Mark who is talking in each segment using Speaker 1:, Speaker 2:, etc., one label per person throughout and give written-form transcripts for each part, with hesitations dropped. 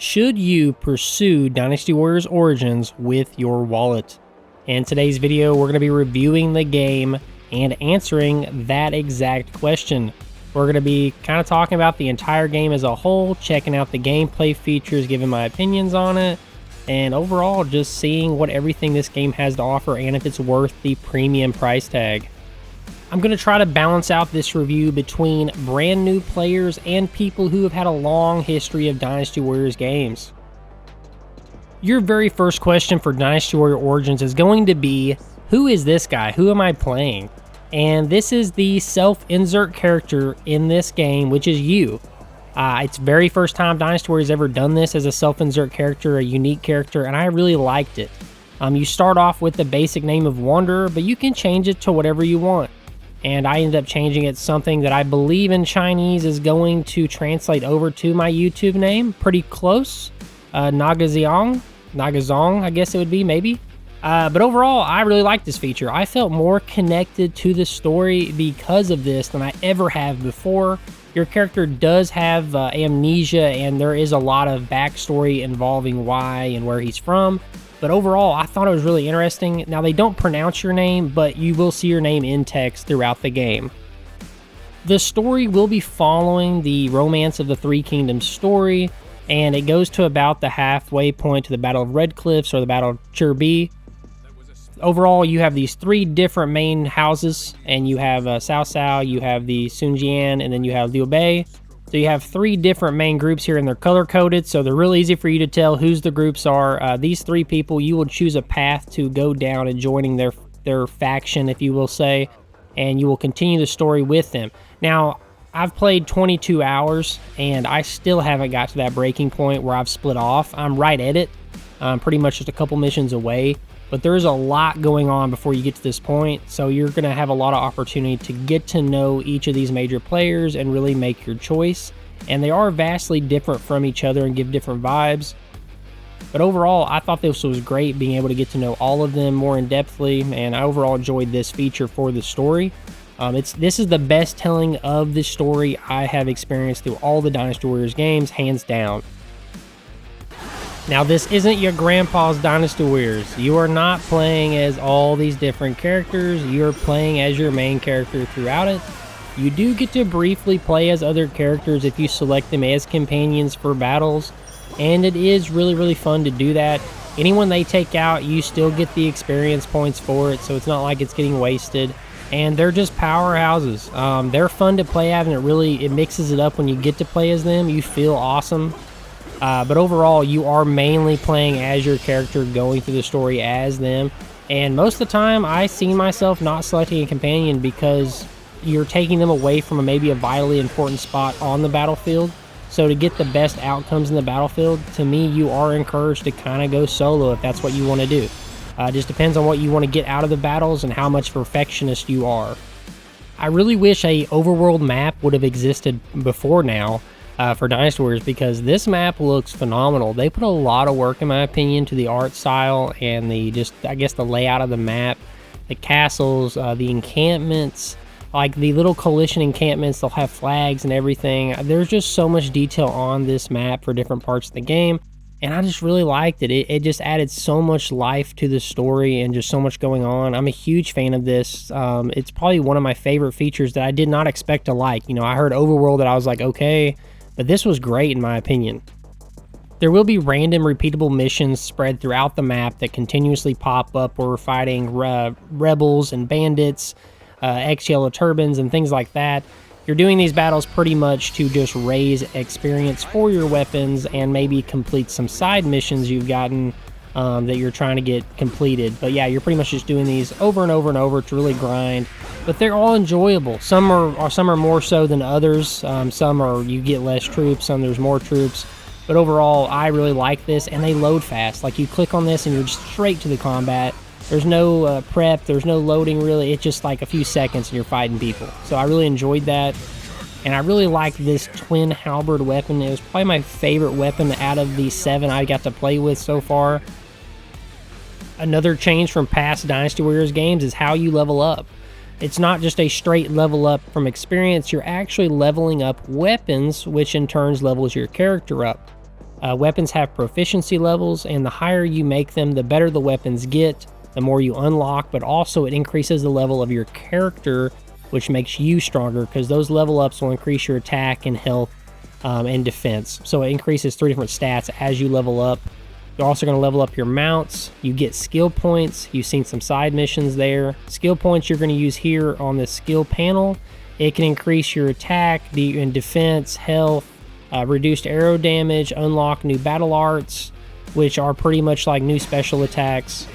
Speaker 1: Should you pursue Dynasty Warriors Origins with your wallet? In today's video, we're going to be reviewing the game and answering that exact question. We're going to be kind of talking about the entire game as a whole, checking out the gameplay features, giving my opinions on it, and overall just seeing what everything this game has to offer and if it's worth the premium price tag. I'm going to try to balance out this review between brand new players and people who have had a long history of Dynasty Warriors games. Your very first question for Dynasty Warrior Origins is going to be, who is this guy? Who am I playing? And this is the self-insert character in this game, which is you. It's very first time Dynasty Warriors ever done this as a self-insert character, a unique character, and I really liked it. You start off with the basic name of Wanderer, but you can change it to whatever you want. And I ended up changing it something that I believe in Chinese is going to translate over to my YouTube name. Pretty close. Nagazong, I guess it would be, maybe. But overall, I really like this feature. I felt more connected to the story because of this than I ever have before. Your character does have amnesia, and there is a lot of backstory involving why and where he's from. But overall, I thought it was really interesting. Now, they don't pronounce your name, but you will see your name in text throughout the game. The story will be following the Romance of the Three Kingdoms story, and it goes to about the halfway point to the Battle of Red Cliffs or the Battle of Chirbi. Overall, you have these three different main houses, and you have Cao Cao, you have the Sun Jian, and then you have Liu Bei. So you have three different main groups here, and they're color-coded, so they're real easy for you to tell whose the groups are. These three people, you will choose a path to go down and joining their faction, if you will say, and you will continue the story with them. Now, I've played 22 hours, and I still haven't got to that breaking point where I've split off. I'm right at it. I'm pretty much just a couple missions away. But there's a lot going on before you get to this point, so you're going to have a lot of opportunity to get to know each of these major players and really make your choice. And they are vastly different from each other and give different vibes. But overall, I thought this was great, being able to get to know all of them more in-depthly, and I overall enjoyed this feature for the story. This is the best telling of the story I have experienced through all the Dynasty Warriors games, hands down. Now, this isn't your grandpa's Dynasty Warriors. You are not playing as all these different characters. You're playing as your main character throughout it. You do get to briefly play as other characters if you select them as companions for battles, and it is really, really fun to do that. Anyone they take out, you still get the experience points for it, so it's not like it's getting wasted. And they're just powerhouses. They're fun to play as, and it mixes it up when you get to play as them. You feel awesome. But overall, you are mainly playing as your character, going through the story as them. And most of the time, I see myself not selecting a companion because you're taking them away from maybe a vitally important spot on the battlefield. So to get the best outcomes in the battlefield, to me, you are encouraged to kind of go solo if that's what you want to do. It just depends on what you want to get out of the battles and how much perfectionist you are. I really wish a overworld map would have existed before now. For Dynasty Warriors, because this map looks phenomenal. They put a lot of work, in my opinion, to the art style and the layout of the map, the castles, the encampments, like the little coalition encampments. They'll have flags and everything. There's just so much detail on this map for different parts of the game, and I just really liked it. It just added so much life to the story and just so much going on. I'm a huge fan of this. It's probably one of my favorite features that I did not expect to like. You know, I heard Overworld that I was like, okay. But this was great in my opinion. There will be random repeatable missions spread throughout the map that continuously pop up where we're fighting rebels and bandits, ex-yellow turbans and things like that. You're doing these battles pretty much to just raise experience for your weapons and maybe complete some side missions you've gotten that you're trying to get completed. But yeah, you're pretty much just doing these over and over and over to really grind. But they're all enjoyable. Some are more so than others. Some are you get less troops, some there's more troops. But overall, I really like this, and they load fast. Like, you click on this and you're just straight to the combat. There's no prep, there's no loading really. It's just like a few seconds and you're fighting people. So I really enjoyed that. And I really like this twin halberd weapon. It was probably my favorite weapon out of the 7 I got to play with so far. Another change from past Dynasty Warriors games is how you level up. It's not just a straight level up from experience, you're actually leveling up weapons, which in turn levels your character up. Weapons have proficiency levels, and the higher you make them, the better the weapons get, the more you unlock, but also it increases the level of your character, which makes you stronger, because those level ups will increase your attack and health and defense. So it increases 3 different stats as you level up. You're also going to level up your mounts. You get skill points. You've seen some side missions there. Skill points you're going to use here on the skill panel. It can increase your attack and defense, health, reduced arrow damage, unlock new battle arts, which are pretty much like new special attacks.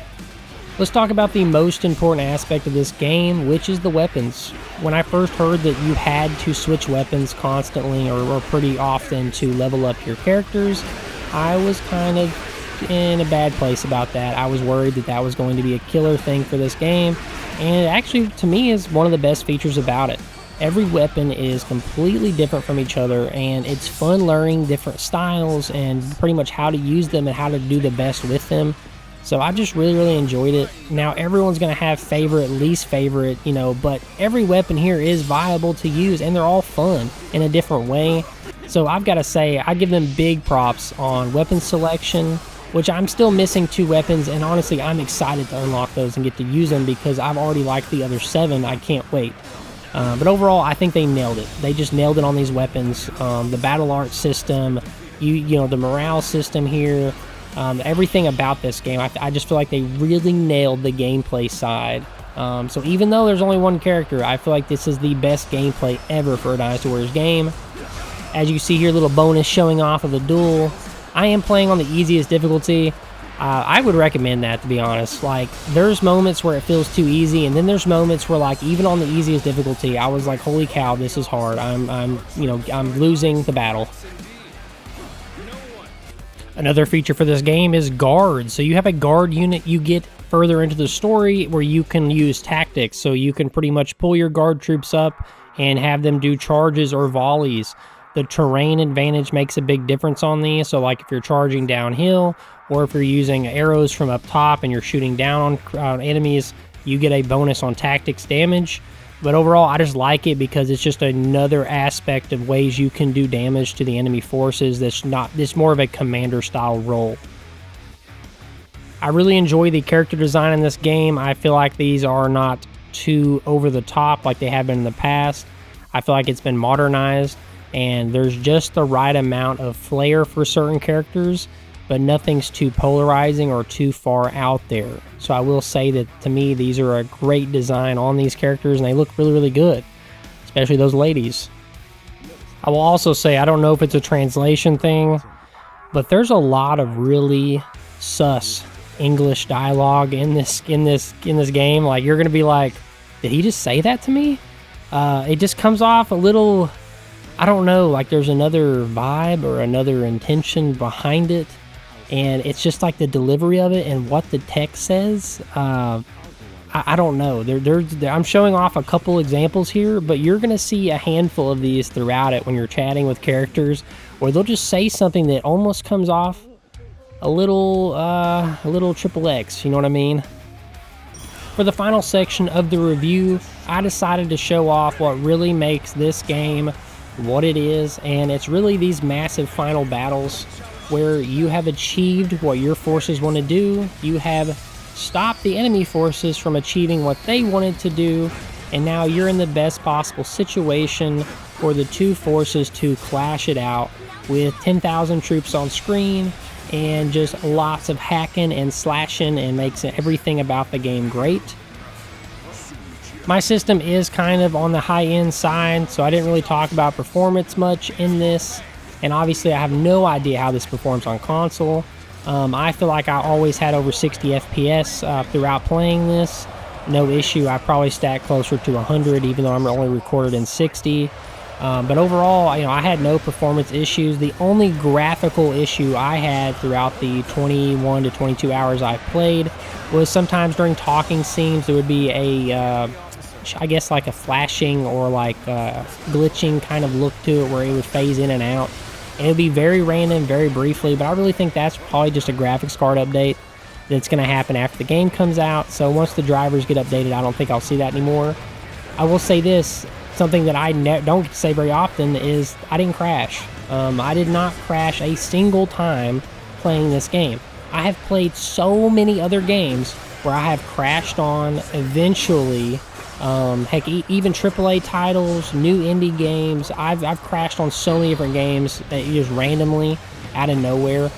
Speaker 1: Let's talk about the most important aspect of this game, which is the weapons. When I first heard that you had to switch weapons constantly or pretty often to level up your characters, I was kind of in a bad place about that. I was worried that that was going to be a killer thing for this game, and it actually, to me, is one of the best features about it. Every weapon is completely different from each other, and it's fun learning different styles and pretty much how to use them and how to do the best with them. So I just really enjoyed it. Now everyone's going to have favorite, least favorite, but every weapon here is viable to use, and they're all fun in a different way. So I've got to say, I give them big props on weapon selection, which I'm still missing 2 weapons, and honestly I'm excited to unlock those and get to use them because I've already liked the other 7. I can't wait. But overall, I think they nailed it. They just nailed it on these weapons. The battle art system, the morale system here, everything about this game, I just feel like they really nailed the gameplay side. So even though there's only one character, I feel like this is the best gameplay ever for a Dynasty Warriors game. As you see here, little bonus showing off of a duel. I am playing on the easiest difficulty. I would recommend that, to be honest. Like, there's moments where it feels too easy, and then there's moments where, like, even on the easiest difficulty, I was like, holy cow, this is hard. I'm losing the battle. Another feature for this game is guards. So you have a guard unit you get further into the story where you can use tactics. So you can pretty much pull your guard troops up and have them do charges or volleys. The terrain advantage makes a big difference on these. So like if you're charging downhill or if you're using arrows from up top and you're shooting down on enemies, you get a bonus on tactics damage. But overall, I just like it because it's just another aspect of ways you can do damage to the enemy forces that's more of a commander style role. I really enjoy the character design in this game. I feel like these are not too over the top like they have been in the past. I feel like it's been modernized and there's just the right amount of flair for certain characters, but nothing's too polarizing or too far out there. So I will say that to me, these are a great design on these characters and they look really good, especially those ladies. I will also say, I don't know if it's a translation thing, but there's a lot of really sus English dialogue in this game. Like, you're gonna be like, did he just say that to me? It just comes off a little, I don't know, like there's another vibe or another intention behind it. And it's just like the delivery of it and what the text says. I don't know. I'm showing off a couple examples here, but you're going to see a handful of these throughout it when you're chatting with characters, where they'll just say something that almost comes off a little triple X, you know what I mean? For the final section of the review, I decided to show off what really makes this game what it is, and it's really these massive final battles where you have achieved what your forces want to do, you have stopped the enemy forces from achieving what they wanted to do, and now you're in the best possible situation for the two forces to clash it out with 10,000 troops on screen and just lots of hacking and slashing, and makes everything about the game great. My system is kind of on the high-end side, so I didn't really talk about performance much in this. And obviously I have no idea how this performs on console. I feel like I always had over 60 FPS throughout playing this. No issue. I probably stacked closer to 100, even though I'm only recorded in 60. But overall, I had no performance issues. The only graphical issue I had throughout the 21 to 22 hours I played was sometimes during talking scenes there would be I guess like a flashing or like glitching kind of look to it where it would phase in and out. And it would be very random, very briefly, but I really think that's probably just a graphics card update that's going to happen after the game comes out. So once the drivers get updated, I don't think I'll see that anymore. I will say this, something that I don't say very often is I didn't crash. I did not crash a single time playing this game. I have played so many other games where I have crashed on eventually. Heck, even AAA titles, new indie games. I've crashed on so many different games that just randomly out of nowhere.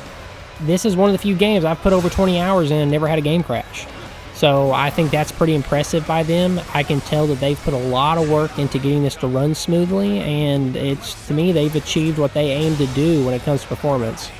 Speaker 1: This is one of the few games I've put over 20 hours in and never had a game crash. So I think that's pretty impressive by them. I can tell that they've put a lot of work into getting this to run smoothly, and to me, they've achieved what they aim to do when it comes to performance.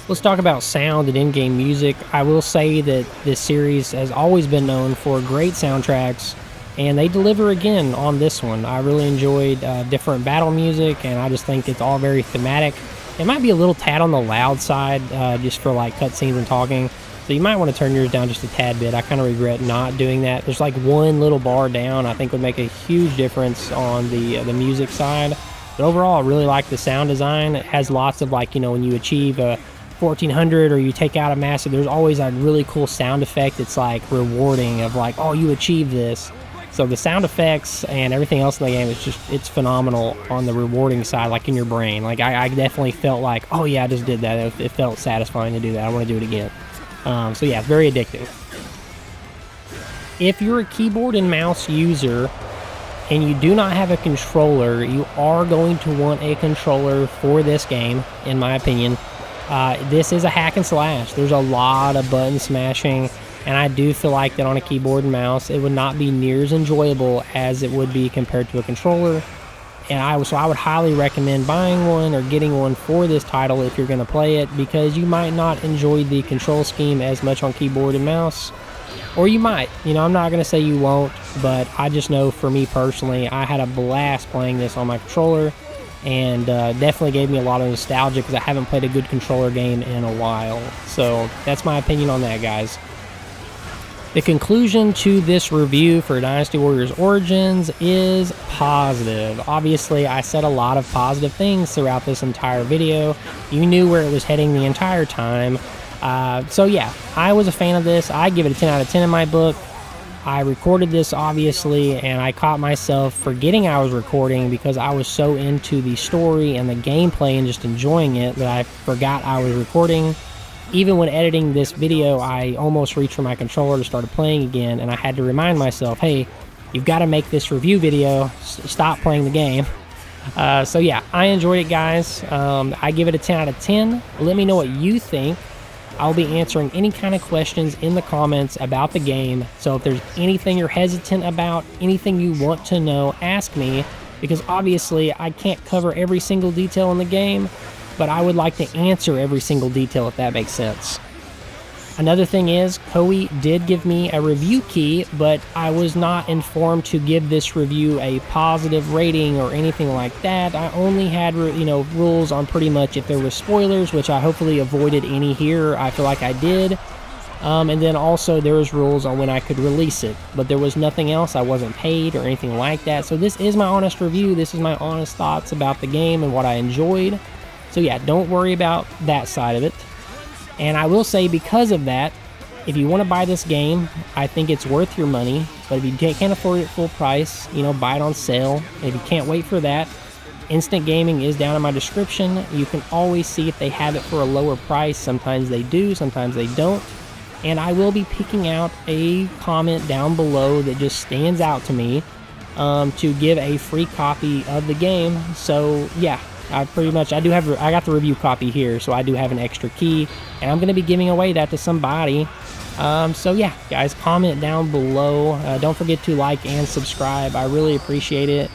Speaker 1: Let's talk about sound and in-game music. I will say that this series has always been known for great soundtracks, and they deliver again on this one. I really enjoyed different battle music, and I just think it's all very thematic. It might be a little tad on the loud side, just for like cutscenes and talking, so you might want to turn yours down just a tad bit. I kind of regret not doing that. There's like one little bar down I think would make a huge difference on the music side. But overall, I really like the sound design. It has lots of, like, when you achieve a 1400 or you take out a massive, there's always a really cool sound effect. It's like rewarding of like, oh, you achieved this. So the sound effects and everything else in the game, it's phenomenal on the rewarding side, like in your brain. Like I definitely felt like, oh yeah, I just did that. It felt satisfying to do that. I want to do it again. So yeah, it's very addicting. If you're a keyboard and mouse user and you do not have a controller, you are going to want a controller for this game, in my opinion. This is a hack and slash. There's a lot of button smashing, and I do feel like that on a keyboard and mouse, it would not be near as enjoyable as it would be compared to a controller. And so I would highly recommend buying one or getting one for this title if you're going to play it, because you might not enjoy the control scheme as much on keyboard and mouse. Or you might. I'm not going to say you won't, but I just know for me personally, I had a blast playing this on my controller. And definitely gave me a lot of nostalgia because I haven't played a good controller game in a while. So that's my opinion on that, guys. The conclusion to this review for Dynasty Warriors Origins is positive. Obviously, I said a lot of positive things throughout this entire video. You knew where it was heading the entire time. So yeah, I was a fan of this. I give it a 10 out of 10 in my book. I recorded this, obviously, and I caught myself forgetting I was recording because I was so into the story and the gameplay and just enjoying it that I forgot I was recording. Even when editing this video, I almost reached for my controller to start playing again, and I had to remind myself, hey, you've got to make this review video. Stop playing the game. So yeah, I enjoyed it, guys. I give it a 10 out of 10. Let me know what you think. I'll be answering any kind of questions in the comments about the game. So if there's anything you're hesitant about, anything you want to know, ask me, because obviously I can't cover every single detail in the game, but I would like to answer every single detail, if that makes sense. Another thing is, Koei did give me a review key, but I was not informed to give this review a positive rating or anything like that. I only had, rules on pretty much if there were spoilers, which I hopefully avoided any here. I feel like I did. And then also there was rules on when I could release it, but there was nothing else. I wasn't paid or anything like that. So this is my honest review. This is my honest thoughts about the game and what I enjoyed. So yeah, don't worry about that side of it. And I will say, because of that, if you want to buy this game, I think it's worth your money. But if you can't afford it full price, buy it on sale. If you can't wait for that, Instant Gaming is down in my description. You can always see if they have it for a lower price. Sometimes they do, sometimes they don't. And I will be picking out a comment down below that just stands out to me to give a free copy of the game. So yeah, I got the review copy here, so I do have an extra key, and I'm going to be giving away that to somebody. So yeah, guys, comment down below. Don't forget to like and subscribe. I really appreciate it.